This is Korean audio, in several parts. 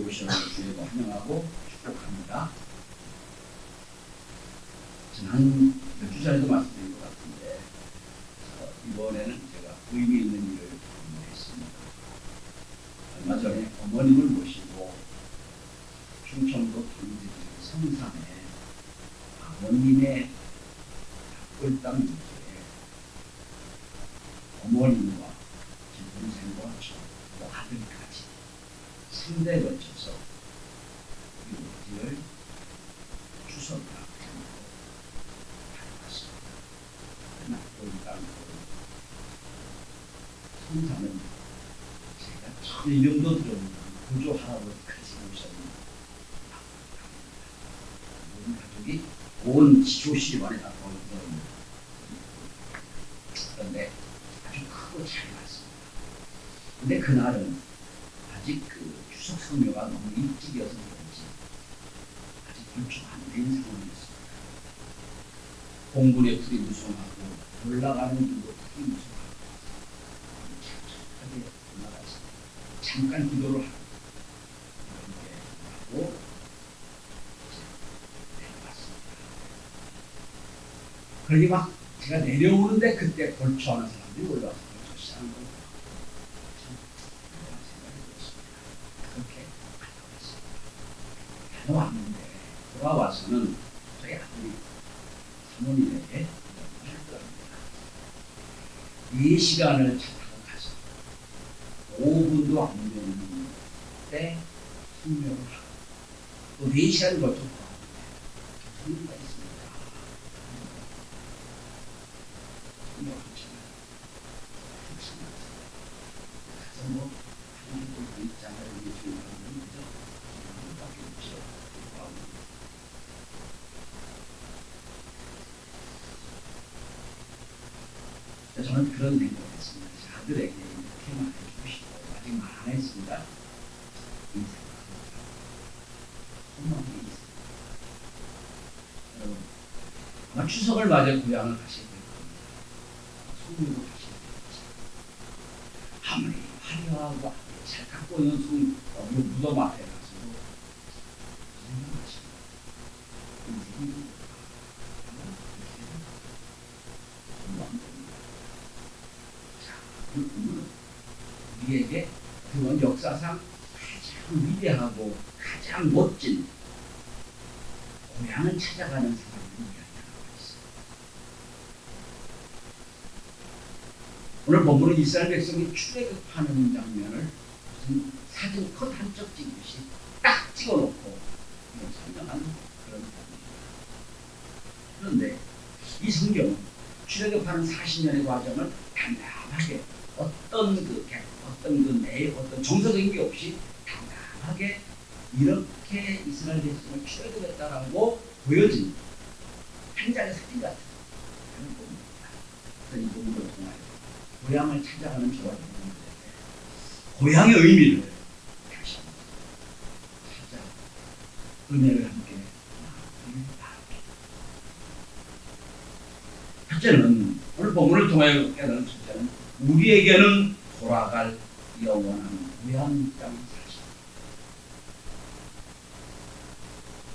우리의 오셔서 주님을 환영하고 축복합니다. 지난 몇 주 전에도 말씀드린 것 같은데 이번에는 제가 의미 있는 일을 했습니다. 얼마 전에 어머님을 모시고 충청도 경주시 성산에 아버님의 닭골당 유지에 어머님과 동생과 저 아들까지 3대 거쳐서 이 노지를 추석이라고 다녀왔습니다. 닭골당 성산은 제가 전 이름도 들어보는 구조 할아버지까지 오셨는 모든 가족이 온 지조시반에 다 모여있는 그런데 아주 크고 잘 갔습니다. 근데 그날은 아직 그 추석 성묘가 너무 일찍이어서 그런지 아직 불초 안 된 상황이었습니다. 공군의 풀이 무성하고 올라가는 길도 풀이 무성하고 착착하게 올라가서 잠깐 기도를 하고 이렇게 하고 그러니 막 제가 내려오는데 그때 벌초하는 사람들이 올라와서 벌초 시작한 거예요. 참 생각이 들었습니다. 그렇게 갔다 왔습니다. 다녀왔는데 돌아와서는 저희 아들이 사모님에게 하더랍니다. 4시간을 차 타고 가서 5분도 안 되는데 성명을 하고 또 4시간을 걸쳐 돌아왔는데 성명가 있습니다. 저는 그런 생각을 했습니다. 아들에게 이렇게 말해주시고 아직 말 안 했습니다. 소망이 있습니다. 여러분 아마 추석을 맞아 고향을 가시게 될 겁니다. 소문도 가시게 되겠죠. 아무리 화려하고 잘 갖고 있는 소문 무덤 앞에 가서도 생각하십니다. 인생이 그 부분은 우리에게 그건 역사상 가장 위대하고 가장 멋진 고향을 찾아가는 사람을 이야기하고 있어요. 오늘 본문은 이스라엘 백성이 출애굽하는 장면을 무슨 사진 컷 한 쪽 찍듯이 딱 찍어놓고 설명하는 그런 부분입니다. 그런데 이 성경은 출애굽하는 40년의 과정을 단단하게 어떤 정서적인 게 없이 단단하게 이렇게 이스라엘 백성을 출애굽했다라고 보여진 한 장의 사진 같은 그런 부분입니다. 그래서 이 부분을 통하여 고향을 찾아가는 저와 여러분들에게 고향의 의미를 다시 한번 찾아 은혜를 함께 나누길 바랍니다. 첫째는 오늘 본문을 통하여 깨달은 첫째는 우리에게는 돌아갈 영원한 고향 땅 사실.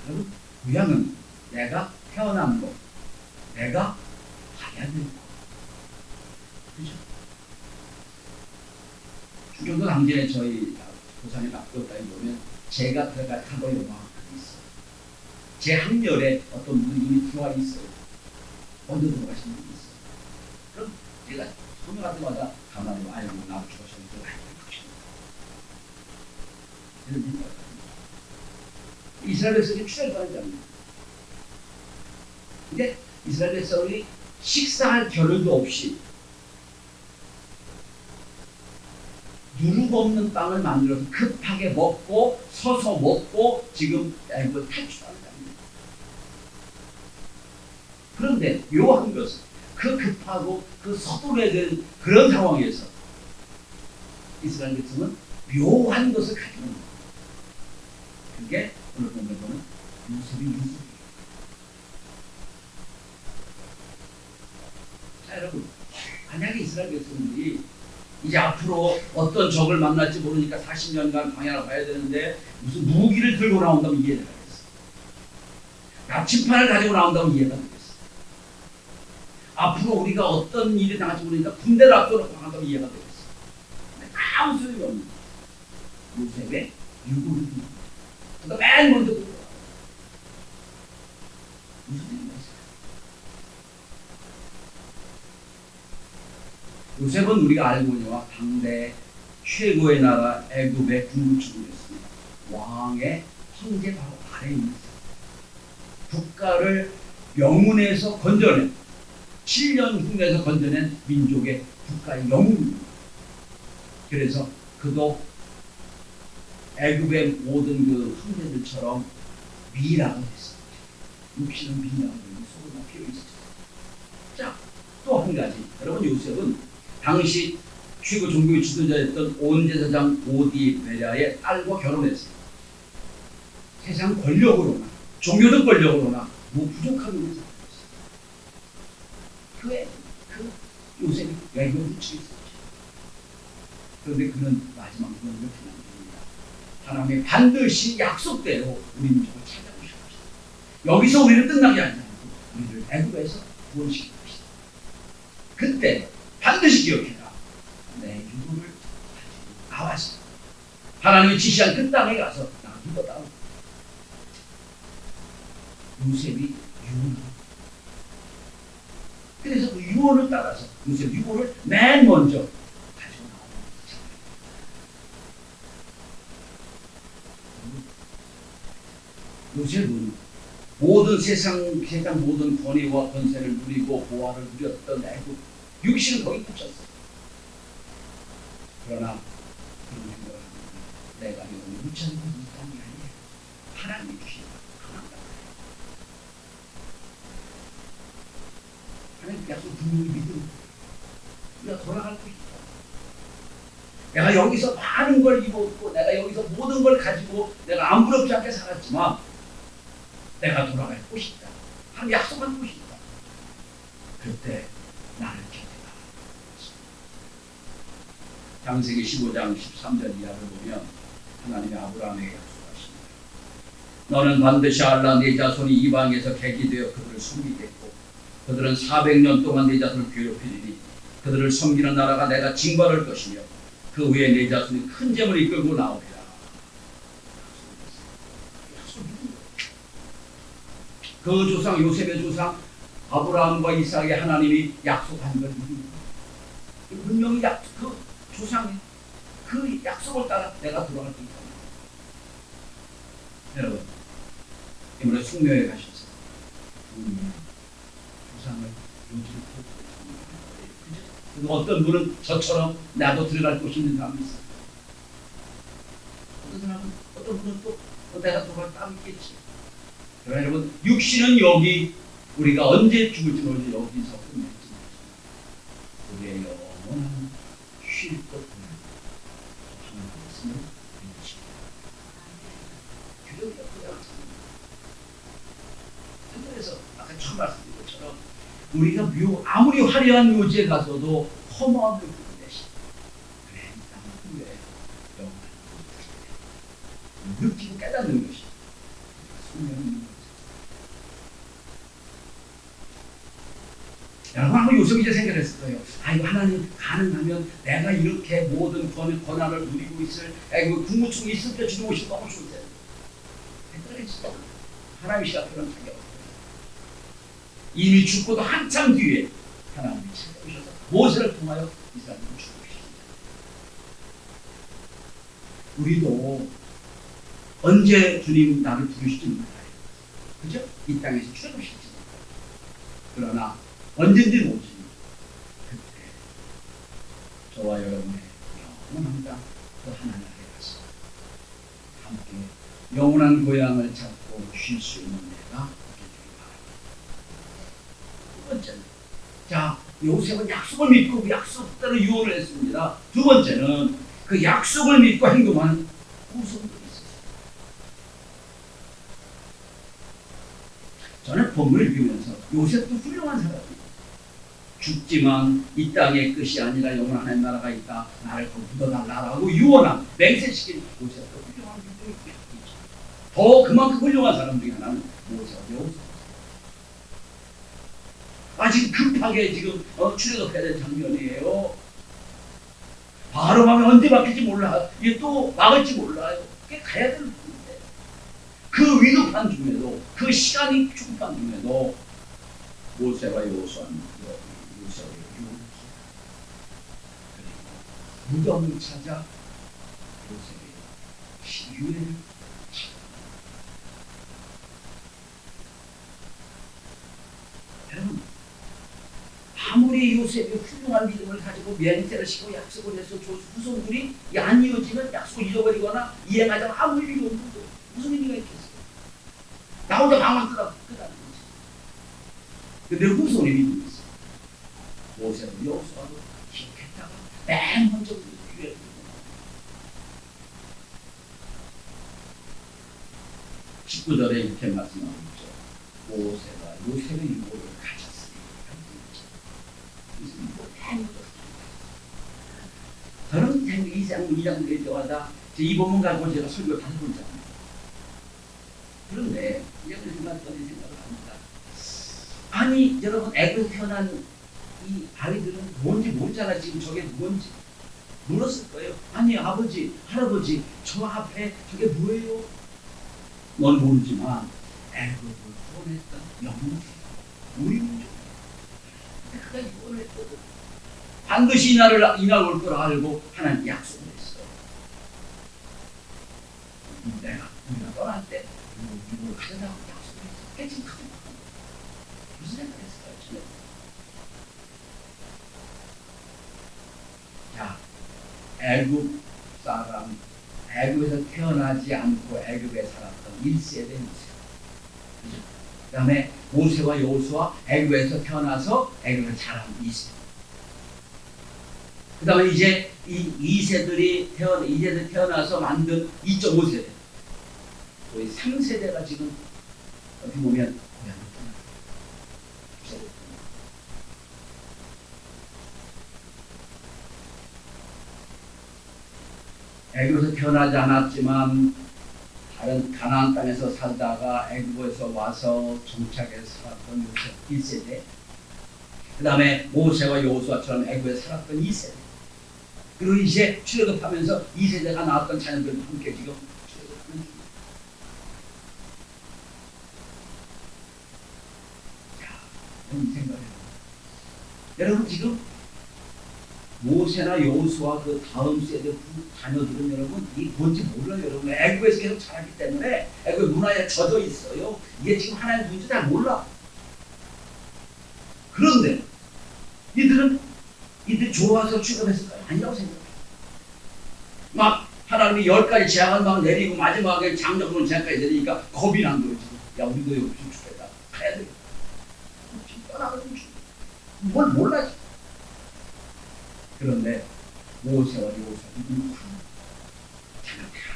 여러분 고향은 내가 태어난 곳, 내가 가야 될 곳. 그죠? 충청도 당진에 저희 고산에 납두었다에 보면 제가 들어갈 타고 영화관이 있어요. 제 항렬에 어떤 분이 이미 들어와 있어요. 먼저 들어가시는 분이 있어요. 그럼 제가 성명할 때마다 가만히 아이고 나도 죽었으니까 아이고 죽었다. 이스라엘 백성이 출애굽하는 장면. 근데 이스라엘 백성이 식사할 겨를도 없이 누르고 없는 빵을 만들어서 급하게 먹고 서서 먹고 지금 탈출하는 장면. 그런데 묘한 것은 그 급하고 그 서둘러야 되는 그런 상황에서 이스라엘 백성은 묘한 것을 가지고 있는 거예요. 그게 오늘 보면 유습이에요. 자 여러분 만약에 이스라엘 백성들이 이제 앞으로 어떤 적을 만날지 모르니까 40년간 광야를 가야 되는데 무슨 무기를 들고 나온다면 이해가 되겠어. 나침판을 가지고 나온다면 이해가 되겠어. 앞으로 우리가 어떤 일이 당할지 모르니까 군대를 앞서놓고 나간다면 이해가 되겠어. 아무 소용이 없는 요셉의 유골을 그러니까 맨 먼저 들어가. 무슨 일이 있어요? 요셉은 우리가 알고 있는 당대 최고의 나라 애굽의 군부trưởng이었습니다. 왕의 황제 바로 아래에 있는 국가를 명문에서 건져낸 7년 흉내에서 건져낸 민족의 국가의 영웅입니다. 그래서 그도 애굽의 모든 그 황제들처럼 미락을 했습니다. 육신은 미락을 속을 다 피어 있었어요. 자, 또 한 가지. 여러분 요셉은 당시 최고 종교의 지도자였던 온제사장 오디베랴의 딸과 결혼했어요. 세상 권력으로나 종교적 권력으로나 뭐 부족한 것을 살았어요. 그 요셉이 애굽에 묻혀 있었죠. 그런데 그는 마지막 그걸 이렇게 남깁니다. 하나님이 반드시 약속대로 우리 민족을 찾아오실 것이다. 여기서 우리를 끝나게 하지 않고 우리를 애굽에서 구원시킬 것이다. 그때 반드시 기억해라. 내 유고를 가지고 나와서 하나님이 지시한 그 땅에 가서 나 믿었다. 요셉이 유언을 그래서 그 유언을 따라서 요셉 유고를 맨 먼저 요셉은 모든 세상 모든 권위와 권세를 누리고 보화를 누렸던 애굽 육신은 거기 묻혔어. 그러나 그런 생각을 합니다. 내가 여기 묻혀있는 이 땅이 아니야. 하나님이 주신 강한 땅. 하나님 약속 분명히 믿음. 우리가 돌아갈 것이다. 내가 여기서 많은 걸 입었고 내가 여기서 모든 걸 가지고 내가 아무렇지 않게 살았지만 내가 돌아갈 곳이 있다. 하나님 약속한 곳이 있다. 그때 나를 곁에다. 창세기 15장 13절 이하를 보면 하나님이 아브라함에게 약속하십니다. 너는 반드시 알라 네 자손이 이방에서 객이 되어 그들을 섬기겠고 그들은 400년 동안 네 자손을 괴롭히리니 그들을 섬기는 나라가 내가 징벌할 것이며 그 후에 네 자손이 큰 재물을 이끌고 나오리라. 그 조상 요셉의 조상 아브라함과 이삭의 하나님이 약속한 걸 분명히 그 조상이 그 약속을 따라 내가 돌아갈 수 있다. 여러분 이번에 숭례에 가셔서 조상을 요즘 어떤 분은 저처럼 나도 들어갈 곳이 있는 사람이 있어. 어떤 사람은 어떤 분은 또 내가 들어갈 땅이 있겠지. 그러나 여러분 육신은 여기 우리가 언제 죽을지 모르지 여기서 끝냈지. 우리의 영원한 쉴 곳은 하나님 말씀을 믿으십니다. 규정이 없지 않습니다. 그래서 아까 처음 말씀드린 것처럼 우리가 아무리 화려한 묘지에 가서도 허무함을 느끼듯이 그래 이 땅은 후에 영원한 곳을 느끼고 깨닫는 것이 숙명인 여러분 한번 요셉이 이제 생각했을 거예요. 이거 하나님 가능하면 내가 이렇게 모든 권한을 누리고 있을 국무총리 있을 때 주는 것이 너무 좋은데 그랬어. 하나님이 시작하는 자기 없어요. 이미 죽고도 한참 뒤에 하나님이 찾아오셔서 모세를 통하여 이스라엘을 죽이십니다. 우리도 언제 주님 나를 부르실지 몰라요. 그죠? 이 땅에서 출애굽시키지 그러나 언제든지 모르지. 그때 저와 여러분의 영원한 땅 그 하나님 앞에 가서 함께 영원한 고향을 찾고 쉴 수 있는 내가 되기를 바랍니다. 두 번째는 자 요셉은 약속을 믿고 그 약속대로 유언을 했습니다. 두 번째는 그 약속을 믿고 행동하는 후손들이 있었어요. 저는 본문을 읽으면서 요셉도 훌륭한 사람이에요. 죽지만 이 땅의 끝이 아니라 영원한 하나님 나라가 있다. 나를 더 묻어달라라고 유언한 맹세시킨 모세가 훌륭한 믿음이 있죠. 더 그만큼 훌륭한 사람 중에 하나는 모세와 여호수아. 지금 급하게 지금 출애굽해야 될 장면이에요. 바로 가면 언제 막힐지 몰라. 이게 또 막을지 몰라요. 그게 가야 되는 건데. 그 위급한 중에도, 그 시간이 충분한 중에도 모세와 여호수아는 모세와 무덤을 찾아 요셉의 유해를 찾아. 여러분, 아무리 요셉이 훌륭한 믿음을 가지고 맹세를 시고 약속을 해서 후손들이 안 이어지면 약속을 잃어버리거나 이행하자면 아무 의미가 없는데 무슨 의미가 있겠어요? 나 혼자 방황 끄다는 거지. 근데 후손이 믿음이 있어요. 모세도 여호수아도 기억했다가 맨 먼저 기회를 주고 19절에 이렇게 말씀하고 있죠. 모세가 요셉의 유고를 가졌으니 저는 2장 될 때마다 이 본문 가지고 제가 설교를 다시 보잖아요. 그런데 이제 그런 생각을 합니다. 아니 여러분, 애굽에서 태어난 이 아이들은 뭔지 모르잖아. 지금 저게 뭔지 물었을 거예요. 아니 아버지, 할아버지, 저 앞에 저게 뭐예요? 넌 모르지만 애굽을 구원했던 영웅, 우리 민족. 근데 그가 이걸 했거든. 반드시 이날 올 걸 알고 하나님 약속을 했어요. 우리가 떠날 때 이걸 가져다고 약속을 했어요. 그게 지금 크게 무슨 생각을 했을까요? 지금? 자, 애굽 사람, 애굽에서 태어나지 않고 애굽에 살았던 1세대 모세. 그 다음에 모세와 여호수아, 애굽에서 태어나서 애굽에 자란 2세대. 그 다음에 이제 이 2세들이 태어나서 만든 2.5세대. 거의 3세대가 지금 어떻게 보면 고향을 떠나요. 애굽에서 태어나지 않았지만 다른 가나안 땅에서 살다가 애굽에서 와서 정착해서 살았던 요셉 1세대. 그 다음에 모세와 여호수아처럼 애굽에 살았던 2세대. 그리고 이제 출애굽하면서 2세대가 나왔던 자녀들도 함께 지금 출애굽하는 중입니다. 자, 여러분 생각해요. 여러분 지금 모세나 여호수아 그 다음 세대 그 자녀들은 여러분 이 뭔지 몰라요. 여러분 애굽에서 계속 자라기 때문에 애굽 문화에 젖어 있어요. 이게 지금 하나님 누군지 잘 몰라. 그런데 이들이 좋아서 출애굽했을까요? 아니라고 생각해요. 막 하나님이 10가지 재앙을 막 내리고 마지막에 장정문 재앙까지 내리니까 겁이 난 거예요. 야, 우리도 여기 좀 죽겠다. 가야 돼. 떠나가지고 뭘 몰라. 그런데 모세와 여호수아 이들은 생각해라.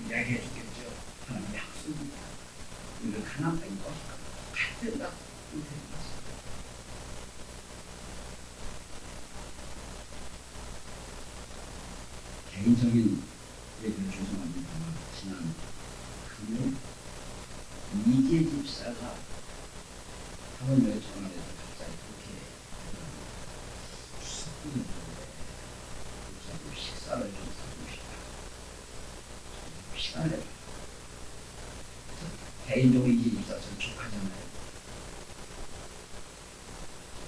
이야기해 주겠죠. 하나님의 약속입니다. 우리를 가나안 땅에 가야 된다. 개인적인 얘기를 죄송합니다만 지난 금요일 이재 집사가 하원에 전화를 해서 갑자기 그렇게 추석분인데 목사님 식사를 좀 사줍시다. 시간을 해라. 개인적으로 이재 집사 전 조카잖아요.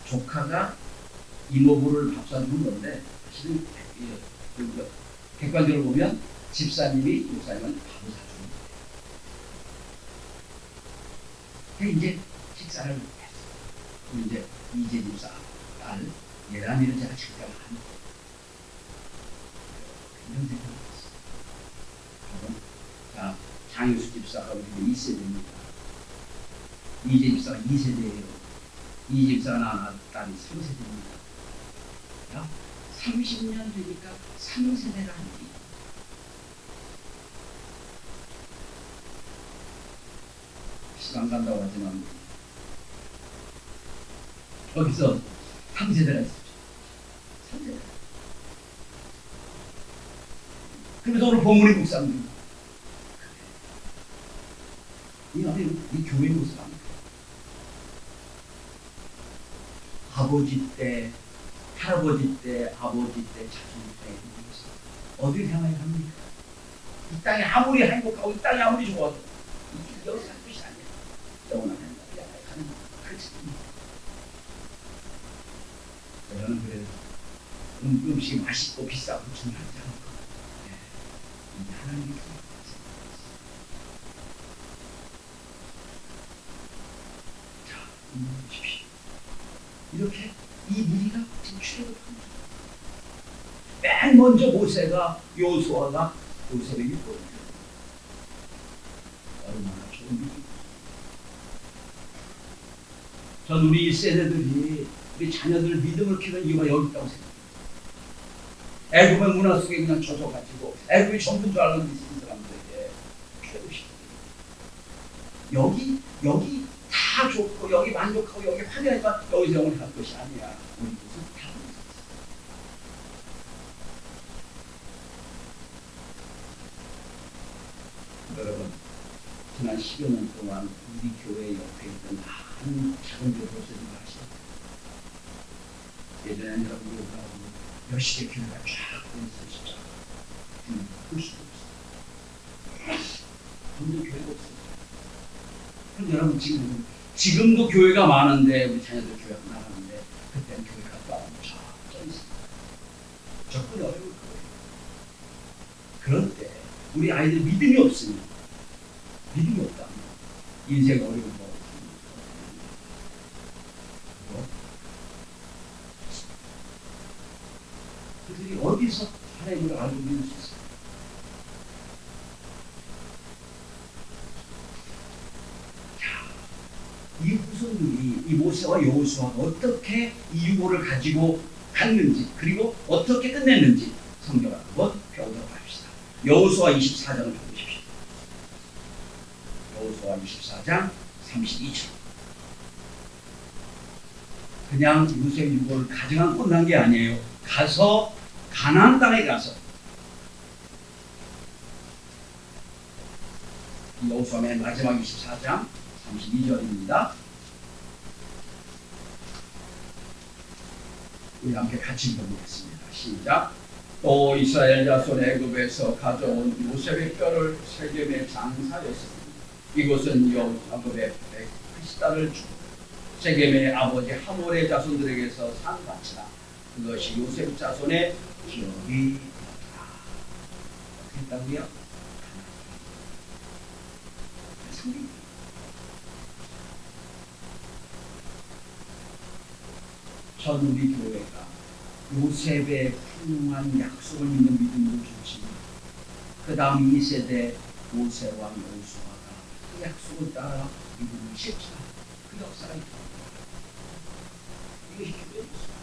조카가 이모부를 밥 사주는 건데 사실은 객관적으로 보면 집사님이 목사님은 밥을 사주는 거예요. 이제 식사를 했어요. 그리고 이제 이재 집사 딸 예란이를 제가 직접 한 이런 생각을 했어요. 자, 장유수 집사가 우리 2세대입니다. 이재 집사가 2세대예요. 이 집사가 낳은 딸이 3세대입니다. 야, 30년 되니까 3세대를 한뒤 시간 간다고 하지만 여기서 3세대가 있었죠. 3세대. 그래서 오늘 본문의 묵상입니다. 이 교회의 모습 아닙니까? 아버지 때, 할아버지 때, 아버지 때, 자손 때 어디를 향하여 합니까? 이 땅이 아무리 행복하고 이 땅이 아무리 좋아도 여기서 할 것이 아니야. 영원한 하나님 향하여 가는 그렇습니다. 저는 그래서 음식이 맛있고 비싸고 중요하지 않고 하나님이 보십시오. 이렇게 이 무리가 지금 출애굽합니다. 맨 먼저 모세가 여호수아가 요셉에게 보여줘요. 얼마나 좋은 일이죠. 전 우리 세대들이 우리 자녀들 믿음을 키우는 이유가 여기 있다고 생각해요. 애굽의 문화 속에 그냥 젖어가지고 애굽이 전부인 줄 알고 있는 사람들에게 출애굽시켜요. 여기 다 좋고 여기 만족하고 여기 화려하니까 여기서 영원히 갈 것이 아니야. 우리 곳은 다 여러분, 지난 10여 년 동안 우리 교회 옆에 있던 많은 작은 교회들을 아시죠? 예전에는 여러분이 오라고 몇십의 교회가 쫙 있었죠. 훨씬 없어요. 점점 교회가 없어요. 그럼 여러분 지금도 교회가 많은데 우리 자녀들 교회가 나가는데 그때는 교회가 또 엄청 있습니다. 접근이 어려울 거예요. 그럴 때 우리 아이들 믿음이 없으면 믿음이 없다면 인생 어려운 거 그들이 어디서 하나님을 알고 믿을 수 있을까? 이 후손들이 이 모세와 여호수아가 어떻게 이 유고를 가지고 갔는지 그리고 어떻게 끝냈는지 성경을 한번 배우도록 합시다. 여호수아 24장을 보십시오. 여호수아 24장 32절. 그냥 요셉 유고를 가져간 끝난 게 아니에요. 가서 가나안 땅에 가서 여호수아 맨 마지막 24장 32절입니다. 우리 함께 같이 읽어보겠습니다. 시작. 또 이스라엘 자손 애굽에서 가져온 요셉의 뼈를 세겜에 장사였으니 이곳은 야곱의 180달을 주고 세겜의 아버지 하몰의 자손들에게서 산 밭이라 그것이 요셉 자손의 기업이 되었다. 어떻게 했다고요? 전 우리 교회가 요셉의 훌륭한 약속을 믿는 믿음으로 좋지만 그 다음 2세대 모세와 여호수아가 그 약속을 따라 믿음을 실천하는 그 역사가 있다. 이것이 교회였습니다.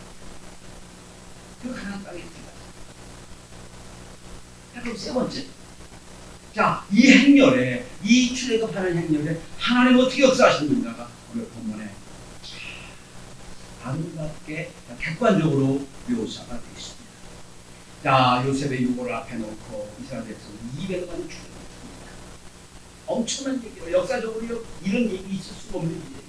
그 가나안 땅에 들어갔습니다. 그럼 세 번째, 자, 이 행렬에 이 출애굽하는 행렬에 하나님 어떻게 역사하시는가가 오늘 본문에 아름답게 객관적으로 묘사가 되어 있습니다. 자, 요셉의 유고를 앞에 놓고 이스라엘 백성 200만이 출애굽합니다. 엄청난 얘기로 역사적으로 이런 얘기 있을 수 없는 얘기예요.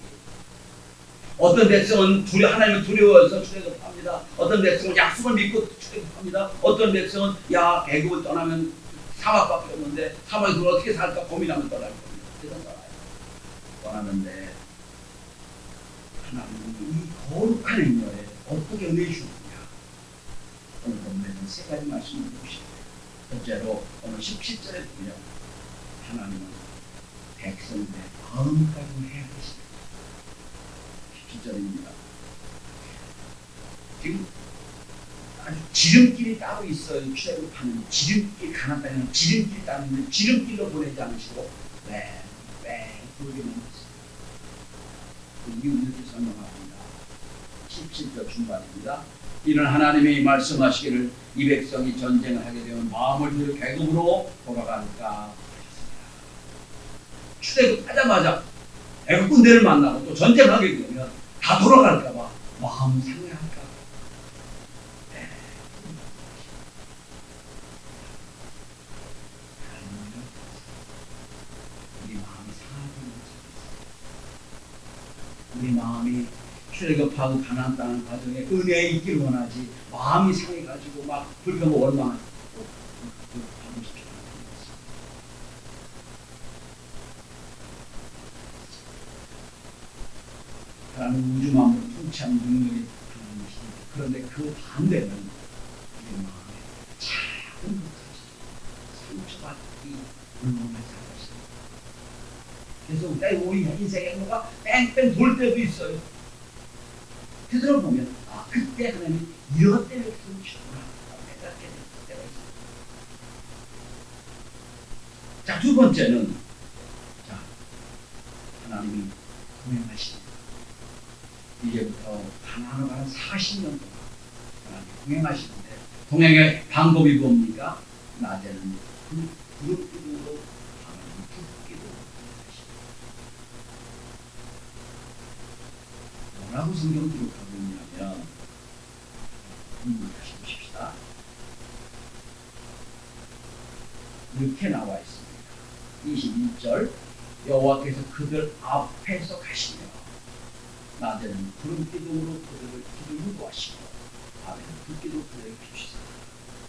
어떤 백성은 하나님을 두려워해서 출애굽합니다. 어떤 백성은 약속을 믿고 출애굽합니다. 어떤 백성은 애굽을 떠나면 사막밖에 없는데 사막에 그걸 어떻게 살까 고민하면 떠날 겁니다. 그래서 떠나요. 떠나는데 하나님은 이 거룩한 행렬에 어떻게 은혜 주느냐. 오늘 본문에는 세 가지 말씀을 보시고요. 첫째로 오늘 17절에 보면 하나님은 백성들의 마음까지 해야 되십니다. 17절입니다. 지금 아주 지름길이 따로 있어요. 출애굽하는 지름길, 가나안 땅에는 지름길이 따로 있는데 지름길로 보내지 않으시고 돌게 만드셨어요. 그 이유 이렇게 설명합니다. 17절 중반입니다. 이는 하나님이 말씀하시기를 이 백성이 전쟁을 하게 되면 마음을 들여 애굽으로 돌아갈까 출애굽하자마자 애굽 군대를 만나고 또 전쟁을 하게 되면 다 돌아갈까봐 마음 상해할까? 네. 하나님이란 우리 마음이 상하는 것이 우리 마음이 출애굽하고 가나안 땅 과정에 은혜에 있기를 원하지 마음이 상해가지고 막 불평을 원망하고 하고 싶지 않은 것입니다. 하나님 우주 만물을 통치하는 능력이 하나님이십니다. 그런데 그 반대는 우리 마음에 작은 것까지 상처받기 불문하지 않으십니다. 그래서 우리 인생의 뭐가 뺑뺑 돌 때도 있어요. 되돌아보면 그때 하나님이 이것 때문에 그러시구나 깨닫게 될 때가 있어요. 자, 두 번째는 하나님이 동행하십니다. 이제부터 가나안으로 가는 40년 동안 하나님이 동행하시는데 동행의 방법이 뭡니까? 낮에는 구름기둥으로 밤에는 불기둥으로 동행하십니다. 뭐라고 성경 기록하고 있냐면 다시 보십시다. 이렇게 나와 있습니다. 21절 여호와께서 그들 앞에서 가시며 낮에는 구름 기둥으로 그들을 길을 인도하시고 밤에는 불기둥으로 그들을 비추시사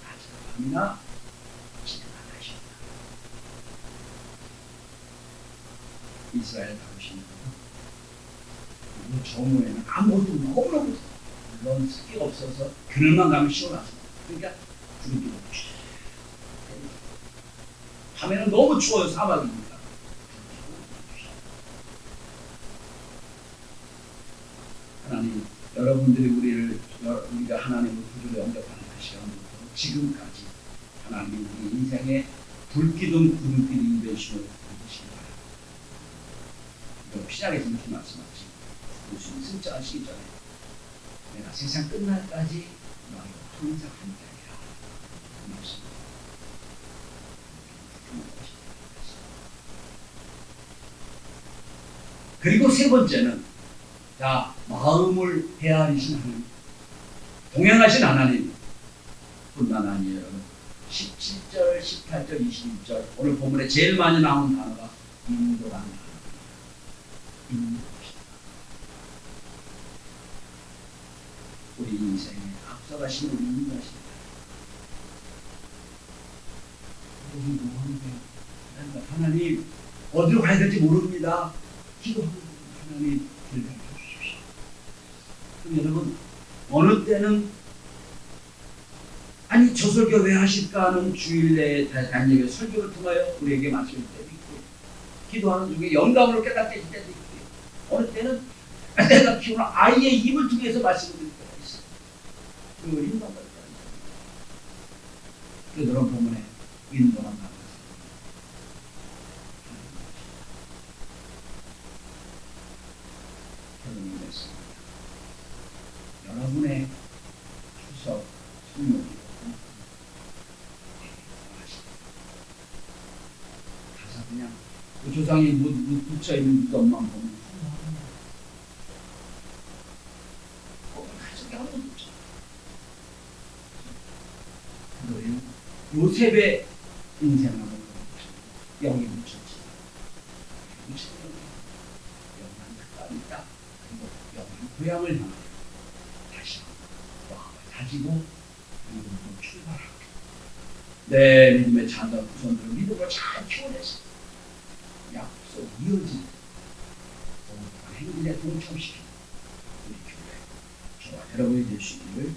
낮이나 밤이나 지나가시니라. 이스라엘 가보시면 정오에는 아무것도 너무너무 물론 습기가 없어서 그늘만 가면 시원하죠. 그러니까 구름 기둥으로 비추시사 밤에는 너무 추워요. 사막이니까. 하나님, 여러분들이 우리가 하나님을 구주로 영접하는 그 시간부터 지금까지 하나님이 우리 인생의 불기둥, 구름기둥이 되심을 믿으시기 바랍니다. 이거 시작에서 이렇게 말씀하지. 예수님 승천하시기 전에 내가 세상 끝날까지 너희와 항상 함께하리라. 그 말씀. 그리고 세 번째는 마음을 헤아리신 하나님, 동행하신 하나님 뿐만 아니에요. 17절, 18절, 21절 오늘 본문에 제일 많이 나오는 단어가 인도라는 단어입니다. 인도하시다. 우리 인생에 앞서가신 우리 인도하시다. 우리 뭐하는데? 하나님 어디로 가야 될지 모릅니다. 기도하는 하나님 길 가르쳐 주십시오. 그럼 여러분 어느 때는 아니 저 설교 왜 하실까 하는 주일 내에 단역의 설교를 통하여 우리에게 말씀을 때도 있고 기도하는 중에 영감으로 깨닫게 될 때도 있고 어느 때는 내가 키우는 아이의 입을 통해서 말씀을 드릴 때가 있어요. 그 인도받을 때가 있어요. 그런 본문에 인도란 단어 여러분의 추석, 성묘기도 가서 그냥 그 조상이 붙여있는 무덤만 보면 가족이 아무도 없죠. 그거예요. 요셉의 인생하고 영이 묻혔지. 묻힌 영한 특감이 있다. 그리고 영한 고향을 향하여 가지고 믿음으로 출발하고 내 믿음의 자녀 후손들을 믿음으로 잘 키워내서 약속 이어진 행진에 동참시키는 우리 교회 저와 여러분이 되시기를